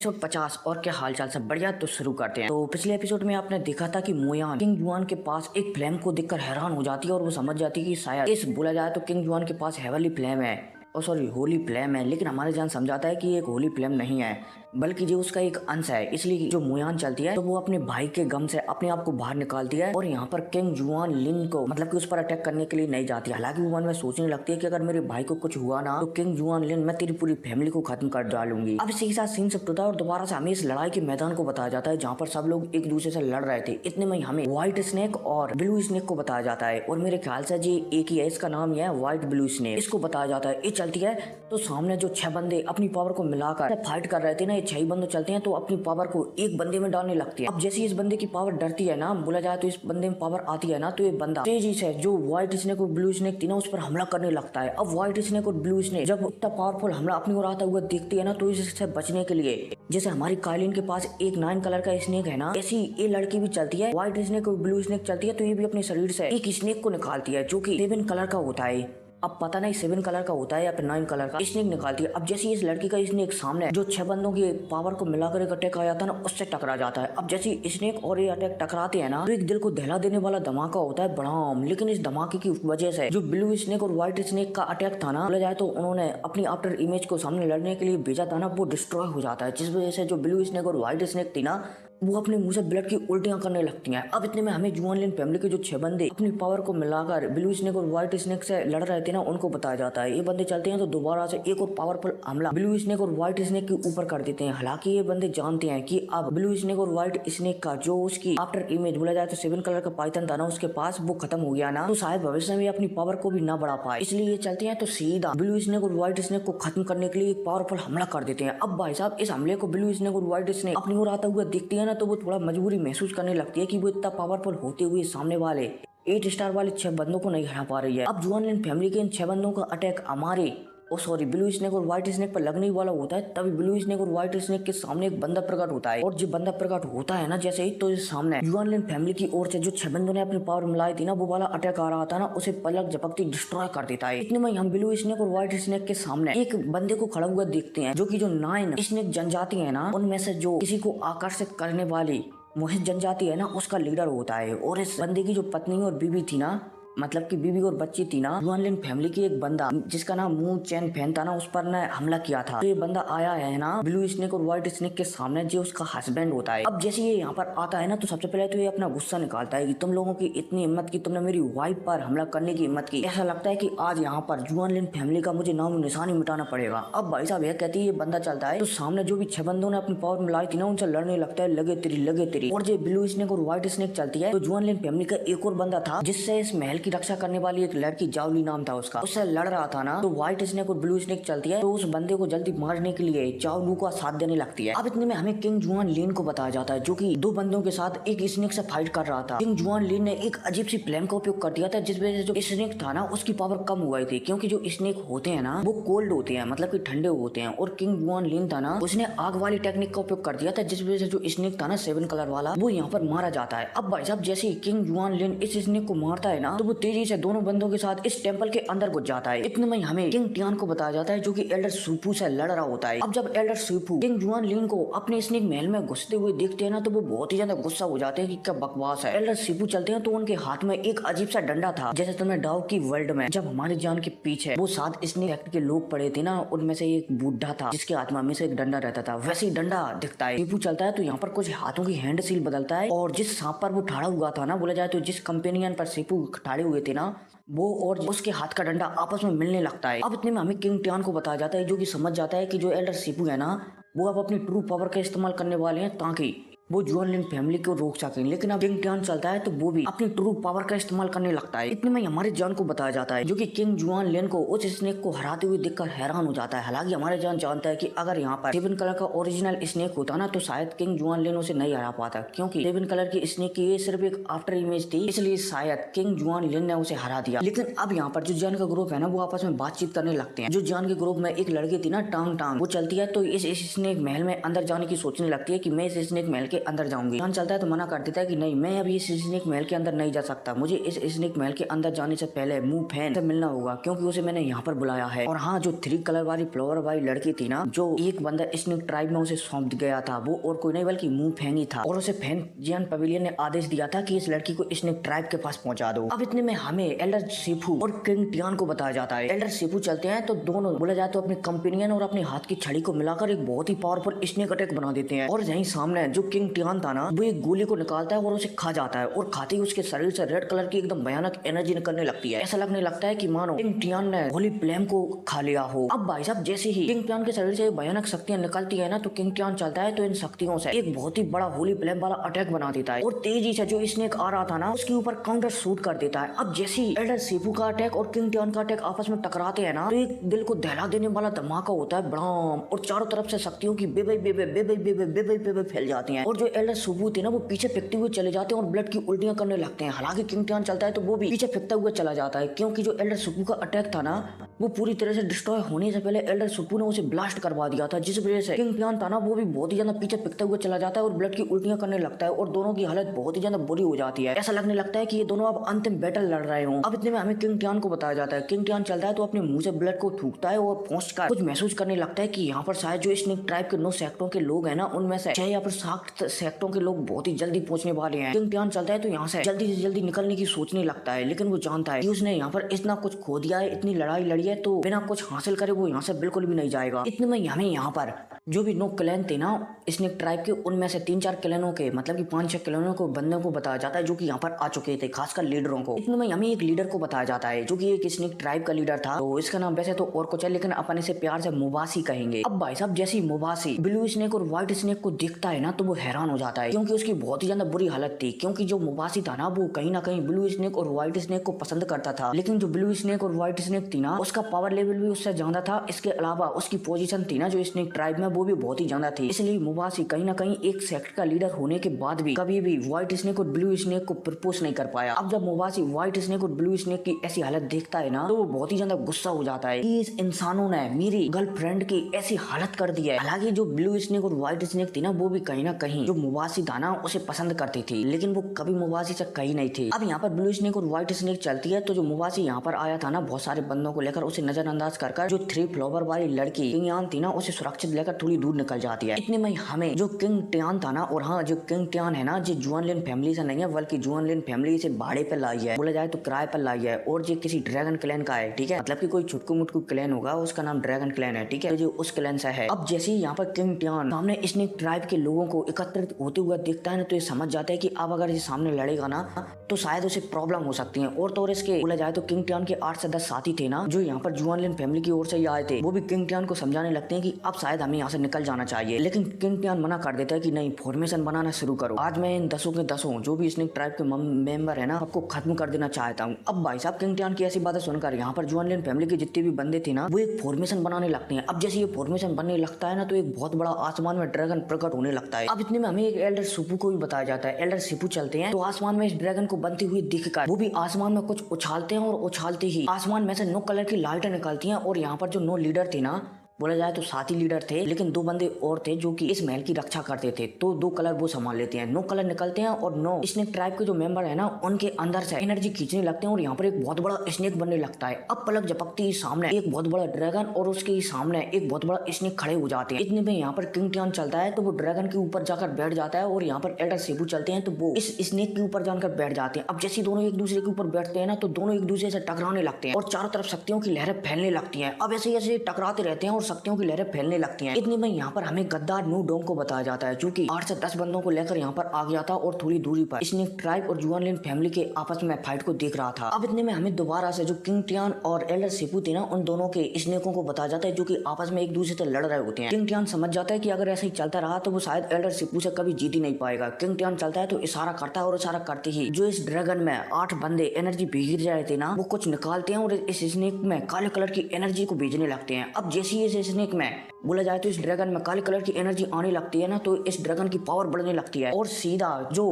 Episode 50 और क्या हालचाल सब बढ़िया। तो शुरू करते हैं। तो पिछले एपिसोड में आपने देखा था कि मोयान किंग जुआन के पास एक फ्लेम को देखकर हैरान हो जाती है और वो समझ जाती है कि शायद इस बोला जाए तो किंग जुआन के पास हेवनली फ्लेम है और सॉरी होली फ्लेम है। लेकिन हमारे जान समझाता है कि ये एक होली फ्लेम नहीं है बल्कि जो उसका एक अंश है। इसलिए जो मोयान चलती है तो वो अपने भाई के गम से अपने आप को बाहर निकालती है और यहाँ पर किंग जुआन लिन को मतलब कि उस पर अटैक करने के लिए नहीं जाती। हालांकि वो मन में सोचने लगती है कि अगर मेरे भाई को कुछ हुआ ना तो किंग जुआन लिन मैं तेरी पूरी फैमिली को खत्म कर डालूंगी। अब इसी के साथ सीन शिफ्ट होता है और दोबारा से हमें इस लड़ाई के मैदान को बताया जाता है जहाँ पर सब लोग एक दूसरे से लड़ रहे थे। इतने में हमें व्हाइट स्नेक और ब्लू स्नेक को बताया जाता है और मेरे ख्याल से जी एक ही है, इसका नाम ही है व्हाइट ब्लू स्नेक। इसको बताया जाता है ये चलती है तो सामने जो 6 बंदे अपनी पावर को मिलाकर फाइट कर रहे थे ना, ये 6 बंदे चलते हैं तो अपनी पावर को एक बंदे में डालने लगती है। अब जैसे इस बंदे की पावर डरती है ना, बोला जाए तो इस बंदे में पावर आती है ना, तो ये बंदा तेजी से जो व्हाइट स्नेक और ब्लू स्नेक थी ना उस पर हमला करने लगता है। अब व्हाइट स्नेक और ब्लू स्नेक जब इतना पावरफुल हमला अपनी ओर आता हुआ देखती है ना तो इससे बचने के लिए जैसे हमारी कालीन के पास एक 9 कलर का स्नेक है ना, ऐसी ये लड़की भी चलती है। व्हाइट स्नेक और ब्लू स्नेक चलती है तो ये भी अपने शरीर से एक स्नेक को निकालती है जो कि 7 कलर का होता है। अब पता नहीं 7 कलर का होता है या फिर 9 कलर का स्नेक निकालती है। अब जैसे इस लड़की का स्नेक सामने जो 6 बंदों की पावर को मिलाकर एक अटैक आया था ना उससे टकरा जाता है। अब जैसे स्नेक और ये अटैक टकराते हैं ना तो एक दिल को दहला देने वाला धमाका होता है बड़ाम। लेकिन इस धमाके की वजह से जो ब्लू स्नेक और व्हाइट स्नेक का अटैक था ना, बोला जाए तो उन्होंने अपनी आफ्टर इमेज को सामने लड़ने के लिए भेजा था ना, वो डिस्ट्रॉय हो जाता है। जिस वजह से जो ब्लू स्नेक और व्हाइट स्नेक थी ना वो अपने मुंह से ब्लड की उल्टियां करने लगती हैं। अब इतने में हमें जुआन लिन फैमिली के जो 6 बंदे अपनी पावर को मिलाकर ब्लू स्नेक और व्हाइट स्नेक से लड़ रहे थे ना उनको बताया जाता है। ये बंदे चलते हैं तो दोबारा से एक और पावरफुल हमला ब्लू स्नेक और व्हाइट स्नेक के ऊपर कर देते हैं। हालांकि ये बंदे जानते हैं कि अब ब्लू स्नेक और व्हाइट स्नेक का जो उसकी आफ्टर इमेज बोला जाए तो 7 कलर का पाइथन था ना उसके पास वो खत्म हो गया ना, तो शायद भविष्य में अपनी पावर को भी ना बढ़ा पाए। इसलिए ये चलते हैं तो सीधा ब्लू स्नेक और व्हाइट स्नेक को खत्म करने के लिए एक पावरफुल हमला कर देते हैं। अब भाई साहब इस हमले को ब्लू स्नेक और व्हाइट स्नेक अपनी ओर आता हुआ देखती है ना तो वो थोड़ा मजबूरी महसूस करने लगती है कि वो इतना पावरफुल होते हुए सामने वाले 8 स्टार वाले 6 बंदों को नहीं हरा पा रही है। अब जुआन लिन फैमिली के इन 6 बंदों का अटैक हमारे ब्लू स्नेक और व्हाइट स्नेक पर लगने वाला होता है। तभी ब्लू स्नेक और व्हाइट स्नेक के सामने एक बंदा प्रकट होता है और जब बंदा प्रकट होता है ना जैसे ही तो सामने जुआन लिन फैमिली की ओर से जो 6 बंदों ने अपनी पावर मिलाई थी ना वो वाला अटैक आ रहा था ना, उसे पलक झपकती डिस्ट्रॉय कर देता है। इतने में हम ब्लू स्नेक और व्हाइट स्नेक के सामने एक बंदे को खड़ा हुआ देखते हैं जो कि जो 9 स्नेक जनजाति है ना उनमें से जो किसी को आकर्षित करने वाली मोहित जनजाति है ना उसका लीडर होता है। और इस बंदे की जो पत्नी और बीवी थी ना, मतलब कि बीवी और बच्ची थी ना, जुआन लिन फैमिली की एक बंदा जिसका नाम मुंह चैन फैन था ना उस पर ने हमला किया था। तो ये बंदा आया है ना ब्लू स्नेक और व्हाइट स्नेक के सामने जो उसका हस्बैंड होता है। अब जैसे ये यहाँ पर आता है ना तो सबसे पहले तो ये अपना गुस्सा निकालता है कि तुम लोगों की इतनी हिम्मत की, तुमने मेरी वाइफ पर हमला करने की हिम्मत की। ऐसा लगता है कि आज यहाँ पर जुआन लिन फैमिली का मुझे नाम निशानी मिटाना पड़ेगा। अब भाई साहब यह कहती है ये बंदा चलता है तो सामने जो भी 6 बंदों ने अपनी पावर मिलाई थी ना उनसे लड़ने लगता है, लगे तेरी। और जो ब्लू स्नेक और व्हाइट स्नेक चलती है तो जुआन लिन फैमिली का एक और बंदा था जिससे इस महल की रक्षा करने वाली एक लड़की जावली नाम था उसका, उससे लड़ रहा था ना। तो व्हाइट स्नेक और ब्लू स्नेक चलती है तो उस बंदे को जल्दी मारने के लिए जावलू का साथ देने लगती है। अब इतने में हमें किंग जुआन लिन को बताया जाता है जो कि 2 बंदों के साथ एक स्नेक से फाइट कर रहा था। किंग जुआन लिन ने एक अजीब सी प्लान का उपयोग कर दिया था जिस वजह से जो स्नेक था ना उसकी पावर कम हुई थी, क्योंकि जो स्नेक होते हैं ना वो कोल्ड होते हैं, मतलब कि ठंडे होते हैं। और किंग जुआन लिन था ना उसने आग वाली टेक्निक का उपयोग कर दिया था जिस वजह से जो स्नेक था ना 7 कलर वाला वो यहाँ पर मारा जाता है। अब भाई साहब जैसे किंग जुआन लिन इस स्नेक को मारता है ना तो वो तेजी से दोनों बंदों के साथ इस टेंपल के अंदर घुस जाता है। इतने में हमें किंग टियान को बताया जाता है जो कि एल्डर सूपू से लड़ रहा होता है। अब जब एल्डर सूपू किंग जुआन लिन को अपने स्नेक महल में घुसते हुए देखते हैं ना तो वो बहुत ही ज्यादा गुस्सा हो जाते हैं कि क्या बकवास है। एल्डर सूपू चलते हैं तो उनके हाथ में एक अजीब सा डंडा था, जैसे तुमने डाउ की वर्ल्ड में जब हमारे जान के पीछे वो 7 स्नेक एक्ट के लोग पड़े थे ना उनमें से एक बूढ़ा था जिसके हाथ में हमेशा एक डंडा रहता था, वैसे ही डंडा दिखता है। सूपू चलता है तो यहाँ पर कुछ हाथों की हैंड सील बदलता है और जिस सांप पर वो ठाड़ा हुआ था ना, बोला जाए तो जिस कंपेनियन पर सीपू ठाड़े हुए थे ना वो और उसके हाथ का डंडा आपस में मिलने लगता है। अब इतने में हमें किंग टियान को बताया जाता है जो कि समझ जाता है कि जो एल्डर सीपू है ना वो अब अपनी ट्रू पावर का इस्तेमाल करने वाले हैं ताकि वो जुआन लिन फैमिली को रोक सकें। लेकिन अब किंग टियान चलता है तो वो भी अपनी ट्रू पावर का इस्तेमाल करने लगता है। इतने में हमारे जान को बताया जाता है जो कि किंग जुआन लिन को उस स्नेक को हराते हुए देखकर हैरान हो जाता है। हालांकि हमारे जान जानता है कि अगर यहाँ पर 7 कलर का ओरिजिनल स्नेक होता ना तो शायद किंग जुआन लिन उसे नहीं हरा पाता, क्योंकि 7 कलर की स्नेक की ये सिर्फ एक आफ्टर इमेज थी, इसलिए शायद किंग जुआन लिन ने उसे हरा दिया। लेकिन अब यहाँ पर जो जान का ग्रुप है ना वो आपस में बातचीत करने लगते हैं। जो जान के ग्रुप में एक लड़की थी ना टांग वो चलती है तो इस स्नेक महल में अंदर जाने की सोचने लगती है कि मैं इस स्नेक महल के अंदर जाऊंगी। टियान चलता है तो मना कर देता है कि नहीं, मैं अभी इस स्नेक महल के अंदर नहीं जा सकता, मुझे इस स्नेक महल के अंदर जाने से पहले मू फैन से मिलना होगा, क्योंकि उसे मैंने यहाँ पर बुलाया है। और हाँ, जो 3 कलर वाली फ्लावर वाली लड़की थी ना, जो एक बंदा स्नेक ट्राइब में उसे सौंप गया था, वो और कोई नहीं बल्कि मू फैंग ही था। और उसे फैंजियन पवेलियन ने आदेश दिया था कि इस लड़की को स्नेक ट्राइब के पास पहुंचा दो। अब इतने में हमें एल्डर शिफू और किंग टियान को बताया जाता है। एल्डर शिफू चलते हैं तो दोनों बोला जाए तो अपने कंपेनियन और अपने हाथ की छड़ी को मिलाकर एक बहुत ही पावरफुल स्नेक अटैक बना देते हैं। और यहीं सामने जो किंग टियान था ना, वो एक गोली को निकालता है और उसे खा जाता है, और खाते ही उसके शरीर से रेड कलर की एकदम भयानक एनर्जी निकलने लगती है। ऐसा लगने लगता है कि मानो किंग टियान ने होली फ्लेम को खा लिया हो। अब भाई साहब, जैसे ही किंग टियान के शरीर से भयानक शक्तियां निकलती है ना, तो किंग टियान चलता है तो इन शक्तियों से एक बहुत ही बड़ा होली फ्लेम वाला अटैक बना देता है, और तेजी से जो स्नेक आ रहा था ना, उसके ऊपर काउंटर शूट कर देता है। अब जैसे ही एल्डर शिफू का अटैक और किंग टियान का अटैक आपस में टकराते हैं ना, तो एक दिल को दहला देने वाला धमाका होता है, बड़ाम, और चारों तरफ से शक्तियों की बेबे बेबे बेबे बेबे बेबे बेबे फैल जाती हैं। और जो एल्डर शिफू थे ना, वो पीछे फेंकते हुए चले जाते हैं और ब्लड की उल्टियां करने लगते हैं। हालांकि किंग टियान चलता है तो वो भी पीछे फेंकता हुआ चला जाता है, क्योंकि जो एल्डर शिफू का अटैक था ना, वो पूरी तरह से डिस्ट्रॉय होने से पहले एल्डर शिफू ने उसे ब्लास्ट करवा दिया था, जिस वजह से किंग टियान था ना, वो भी बहुत ही ज्यादा पीछे फेंकता हुआ चला जाता है और ब्लड की उल्टियां करने लगता है, और दोनों की हालत बहुत ही ज्यादा बुरी हो जाती है। ऐसा लगने लगता है कि ये दोनों अब अंतिम बैटल लड़ रहे हों। अब इतने में हमें किंग टियान को बताया जाता है। किंग टियान चलता है तो अपने मुंह से ब्लड को थूकता है और पहुंचकर कुछ महसूस करने लगता है कि यहाँ पर शायद जो स्नेक ट्राइब के 9 सेक्टरों के लोग हैं ना, उनमें से 6 या फिर 7 सेक्टरों के लोग बहुत ही जल्दी पहुंचने वाले हैं। किंग टियान चलता है तो यहाँ से जल्दी निकलने की सोचने लगता है, लेकिन वो जानता है कि उसने यहाँ पर इतना कुछ खो दिया है, इतनी लड़ाई लड़ी है, तो बिना कुछ हासिल करे वो यहाँ से बिल्कुल भी नहीं जाएगा। इतने में हमें यहाँ पर जो भी 9 क्लैन थे ना स्नेक ट्राइब के, उनमें से 3-4 क्लैनों के मतलब कि 5-6 क्लैनों को बंदों को बताया जाता है जो कि यहाँ पर आ चुके थे, खासकर लीडरों को। इतने में हमें एक लीडर को बताया जाता है जो कि एक स्नेक ट्राइब का लीडर था। तो इसका नाम वैसे तो और कुछ है, लेकिन अपन इसे प्यार से मुबासी कहेंगे। अब भाई साहब, जैसे मुबासी ब्लू स्नेक और व्हाइट स्नेक को देखता है ना, तो वो हैरान हो जाता है, क्योंकि उसकी बहुत ही ज्यादा बुरी हालत थी। क्योंकि जो मुबासी था ना, वो कहीं ना कहीं ब्लू स्नेक और व्हाइट स्नेक को पसंद करता था, लेकिन जो ब्लू स्नेक और व्हाइट स्नेक थी ना, उसका पावर लेवल भी उससे ज्यादा था। इसके अलावा उसकी पोजीशन थी ना जो स्नेक ट्राइब में, वो भी बहुत ही ज्यादा थी। इसलिए मुबासी कहीं ना कहीं एक सेक्ट का लीडर होने के बाद भी कभी भी व्हाइट स्नेक और ब्लू स्नेक को प्रपोज नहीं कर पाया। अब जब मुबासी व्हाइट स्नेक और ब्लू स्नेक की ऐसी हालत देखता है ना, तो वो बहुत ही ज्यादा गुस्सा हो जाता है कि इस इंसानों ने मेरी गर्लफ्रेंड की ऐसी हालत कर दी है। हालांकि जो ब्लू स्नेक और व्हाइट स्नेक थी ना, वो भी कहीं ना कहीं जो मुबासी था ना उसे पसंद करती थी, लेकिन वो कभी मुबासी से कहीं नहीं थी। अब यहाँ पर ब्लू स्नेक और व्हाइट स्नेक चलती है, तो जो मुबासी यहाँ पर आया था ना बहुत सारे बंदों को लेकर, उसे नजरअंदाज कर जो 3 फ्लावर वाली लड़की किंग टियान थी ना, उसे सुरक्षित लेकर थोड़ी दूर निकल जाती है। इतने में हमें जो किंग टियान था ना, और हाँ, जो किंग टियान है ना, जो जुआन लिन फैमिली से नहीं है, बल्कि जुआन लिन फैमिली से भाड़े पे लाई है, बोला जाए तो किराए पर लाई है, और जो किसी ड्रैगन क्लैन का है, ठीक है, मतलब कि कोई छुटकू मुटकू क्लैन होगा, उसका नाम ड्रैगन क्लैन है, ठीक है, जो उस क्लैन से है। अब जैसे ही यहाँ पर किंग टियान सामने स्नेक ट्राइब के लोगों को एकत्रित होते हुए देखता है ना, तो ये समझ जाता है कि अब अगर ये सामने लड़ेगा ना, तो शायद उसे प्रॉब्लम हो सकती है। और तो और इसके बोला जाए तो किंग टियान के 8 से 10 साथी थे ना, जो यहाँ पर जुआन लिन फैमिली की ओर से आए थे, वो भी किंग टियान को समझाने लगते हैं कि अब शायद हमें यहाँ से निकल जाना चाहिए। लेकिन किंग टियान मना कर देता है कि नहीं, फॉर्मेशन बनाना शुरू करो, आज मैं इन 10 के 10 जो भी स्नेक ट्राइब के मेंबर है ना, सबको खत्म कर देना चाहता हूँ। अब भाई साहब, किंग टियान की ऐसी बातें सुनकर यहाँ पर जुआन लिन फैमिली के जितने भी बंदे थे ना, वो एक फॉर्मेशन बनाने लगते हैं। अब जैसे ये फॉर्मेशन बनने लगता है ना, तो एक बहुत बड़ा आसमान में ड्रैगन प्रकट होने लगता है। अब इतने में हमें एक एल्डर शिफू को भी बताया जाता है। एल्डर शिफू चलते हैं तो आसमान में इस ड्रैगन को बनती हुई दिखकर वो भी आसमान में कुछ उछालते हैं, और उछालते ही आसमान में से 9 कलर की लाइटें निकलती हैं। और यहाँ पर जो 9 लीडर थे ना, बोला जाए तो 7 ही लीडर थे, लेकिन 2 बंदे और थे जो कि इस महल की रक्षा करते थे, तो 2 कलर वो संभाल लेते हैं। 9 कलर निकलते हैं और 9 स्नेक ट्राइब के जो मेंबर है ना, उनके अंदर से एनर्जी खींचने लगते हैं, और यहाँ पर एक बहुत बड़ा स्नेक बनने लगता है। अब पलक झपकती ही सामने एक बहुत बड़ा ड्रैगन और उसके सामने एक बहुत बड़ा स्नेक खड़े हो जाते हैं। इतने में यहाँ पर किंग टियान चलता है, तो वो ड्रैगन के ऊपर जाकर बैठ जाता है, और यहाँ पर एल्डर शिफू चलते हैं तो वो इस स्नेक के ऊपर जाकर बैठ जाते हैं। अब जैसे दोनों एक दूसरे के ऊपर बैठते हैं ना, तो दोनों एक दूसरे से टकराने लगते हैं, और चारों तरफ शक्तियों की लहरें फैलने लगती है। अब ऐसे ऐसे टकराते रहते हैं और शक्तियों की लहरें फैलने लगती हैं। इतने में यहाँ पर हमें गद्दार न्यू डोंग को बताया जाता है, जो कि 8 से 10 बंदों को लेकर यहाँ पर आ गया था, और थोड़ी दूरी पर स्नेक ट्राइब और जुआन लिन फैमिली के आपस में फाइट को देख रहा था। अब इतने में हमें दोबारा से जो किंग टियान और एल्डर शिफू थे ना, उन दोनों के स्नेकों को बताया जाता है, जो कि आपस में एक दूसरे से लड़ रहे होते हैं। किंग टियान समझ जाता है कि अगर ऐसे ही चलता रहा तो वो शायद एल्डर शिफू से कभी जीत ही नहीं पाएगा। किंग टियान चलता है तो इशारा करता है, और इशारा करते ही जो इस ड्रैगन में 8 बंदे एनर्जी भेज रहे थे ना, वो कुछ निकालते हैं और इस स्नेक में काले कलर की एनर्जी को भेजने लगते हैं। अब जैसे ही इस स्नेक में बोला जाए तो इस ड्रैगन में काले कलर की एनर्जी आने लगती है ना, तो इस ड्रैगन की पावर बढ़ने लगती है, और सीधा जो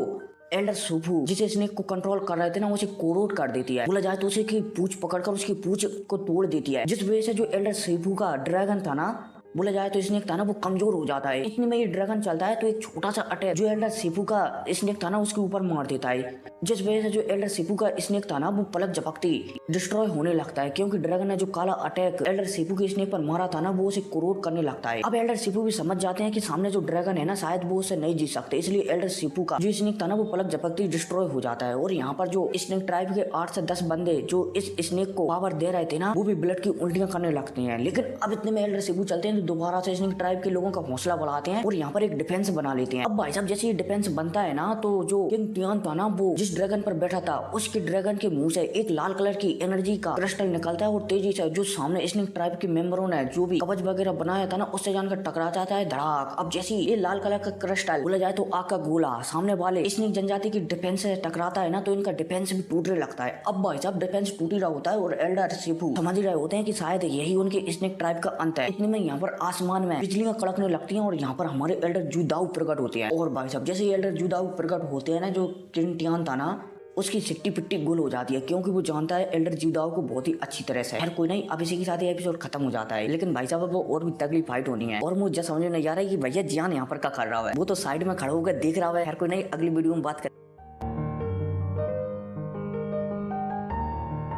एल्डर शिफू जिसे स्नेक को कंट्रोल कर रहे थे ना, उसे कोरोट कर देती है। बोला जाए तो उसे की पूंछ पकड़कर उसकी पूंछ को तोड़ देती है, जिस वजह से जो एल्डर शिफू का ड्रैगन था ना, बोला जाए तो स्नेक था ना वो कमजोर हो जाता है। इतने में ये ड्रैगन चलता है तो एक छोटा सा अटैक जो एल्डर सिफू का स्नेक था ना उसके ऊपर मार देता है, जिस वजह से जो एल्डर सिफू का स्नेक था ना वो पलक झपकते डिस्ट्रॉय होने लगता है, क्योंकि ड्रैगन ने जो काला अटैक एल्डर सिफू के स्नेक पर मारा था ना वो उसे क्रोध करने लगता है। अब एल्डर सिफू भी समझ जाते हैं कि सामने जो ड्रैगन है ना शायद वो उसे नहीं जीत सकते, इसलिए एल्डर सिफू का जो स्नेक था ना वो पलक झपकते डिस्ट्रॉय हो जाता है। और यहाँ पर जो स्नेक ट्राइब के 8 से 10 बंदे जो इस स्नेक को पावर दे रहे थे ना वो भी ब्लड की उल्टियां करने लगते हैं। लेकिन अब इतने में एल्डर सिफू चलते हैं तो दोबारा से स्नेक ट्राइब के लोगों का हौसला बढ़ाते हैं और यहाँ पर एक डिफेंस बना लेते हैं। अब भाई साहब जैसे ये डिफेंस बनता है ना तो जो किंग टियान था ना वो जिस ड्रैगन पर बैठा था उसके ड्रैगन के मुंह से एक लाल कलर की एनर्जी का क्रिस्टल निकलता है और तेजी से जो सामने स्नेक ट्राइब के मेंबरों ने जो भी कवच वगैरह बनाया था ना उससे जानकर टकरा जाता है धड़ाक। अब जैसे ये लाल कलर का क्रिस्टल बोला जाए तो आग का गोला सामने वाले स्नेक जनजाति की डिफेंस से टकराता है ना तो इनका डिफेंस भी टूटने लगता है। अब भाई साहब डिफेंस टूट ही रहा होता है और एल्डर सिफू समझ ही रहे होते हैं कि शायद यही उनके स्नेक ट्राइब का अंत है। इतने में यहाँ पर आसमान में बिजलियां कड़कने लगती हैं और यहाँ पर हमारे एल्डर जुदाऊ प्रकट होते हैं। और भाई साहब जैसे एल्डर जुदाऊ प्रकट होते हैं ना जो किंग टियान था ना उसकी सिट्टी पिट्टी गुल हो जाती है, क्योंकि वो जानता है एल्डर जुदाओ को बहुत ही अच्छी तरह से। हर कोई नहीं, अब इसी के साथ ये एपिसोड खत्म हो जाता है। लेकिन भाई साहब वो और भी तगड़ी फाइट होनी है और मुझे समझ में नहीं आ रहा है कि भैया जियान यहाँ पर क्या कर रहा है। वो तो साइड में खड़ा होकर देख रहा है। हर कोई नहीं, अगली वीडियो में बात कर